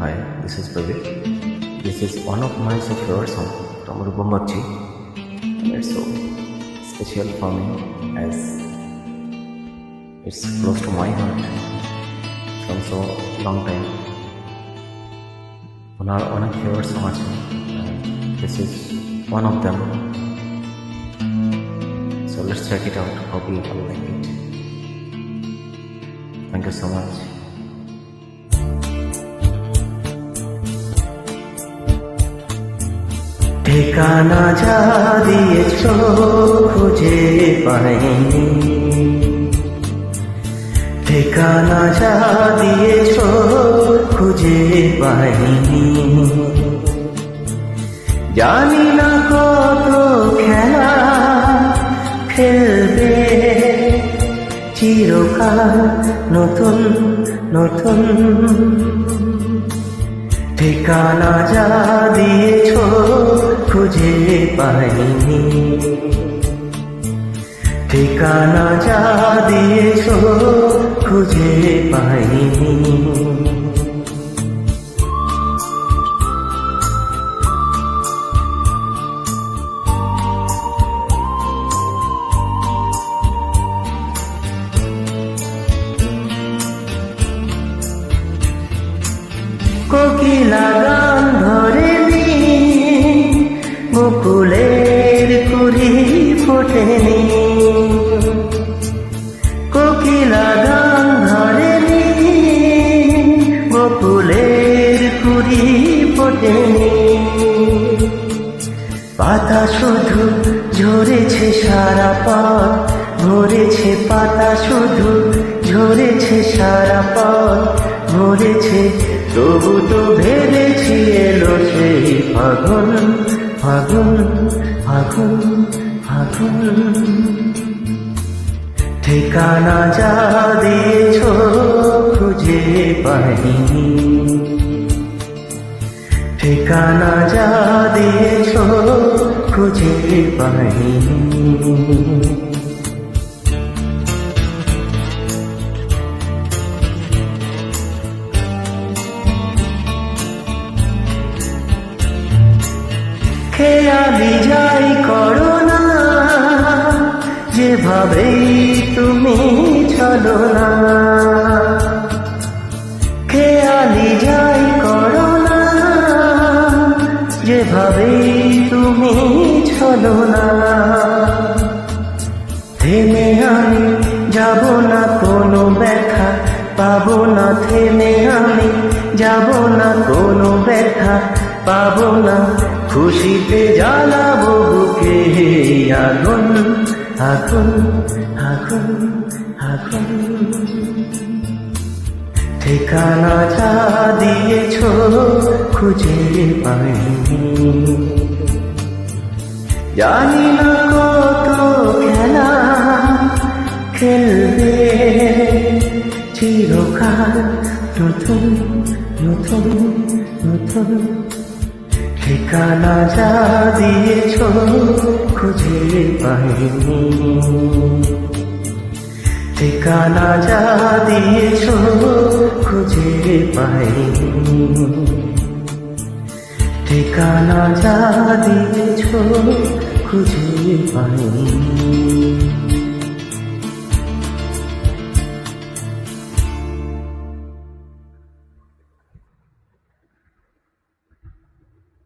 Hi, this is Pravir. This is one of my favorite songs from Rupam Bakshi. It's so special for me as it's close to my heart from so long time. ওনার অনেক favourite song আছে, this is one of them. So let's check it out. Hope you all like it. Thank you so much. ঠিকানা যা দিয়েছ খুঁজে পাইনি, ঠিকানা যা দিয়েছ খুঁজে পাইনি। জানি না কত খেলা খেলবে চিরকাল নতুন নতুন। ঠিকানা যা দিয়েছ খুঁজে পাইনি, ঠিকানা যা দিয়েছ খুঁজে পাইনি। কোকিলা গান ধরেনি, বকুলের কুড়ি ফোটেনি। কোকিলা গান ধরেনি, বকুলের কুড়ি ফোটেনি। পাতা শুধু ঝরেছে সারা পথ ভরেছে, পাতা শুধু ঝরেছে সারা পথ ভরেছে। তবু তো ভেবেছি এলো সেই ফাগুন ফাগুন ফাগুন ফাগুন। ঠিকানা যা দিয়েছ খুঁজে পাইনি, ঠিকানা যা দিয়েছ খুঁজে পাইনি। খেয়ালি যাই করো না, যেভাবেই তুমি চলো না। খেয়ালি যাই করো না, যেভাবেই তুমি চলো না। থেমে আমি যাব না, কোনো ব্যথা পাবো না। থেমে আমি যাব না, কোনো ব্যথা পাবো না। খুশিতে জ্বালাবো বুকে আগুন আগুন আগুন আগুন। ঠিকানা যা দিয়েছ খুঁজে পাইনি, জানি না কত খেলা খেলবে চিরকাল নতুন নতুন নতুন। ঠিকানা যা দিয়েছ খুঁজে পাইনি, ঠিকানা যা দিয়েছ খুঁজে পাইনি, ঠিকানা যা দিয়েছ খুঁজে পাইনি।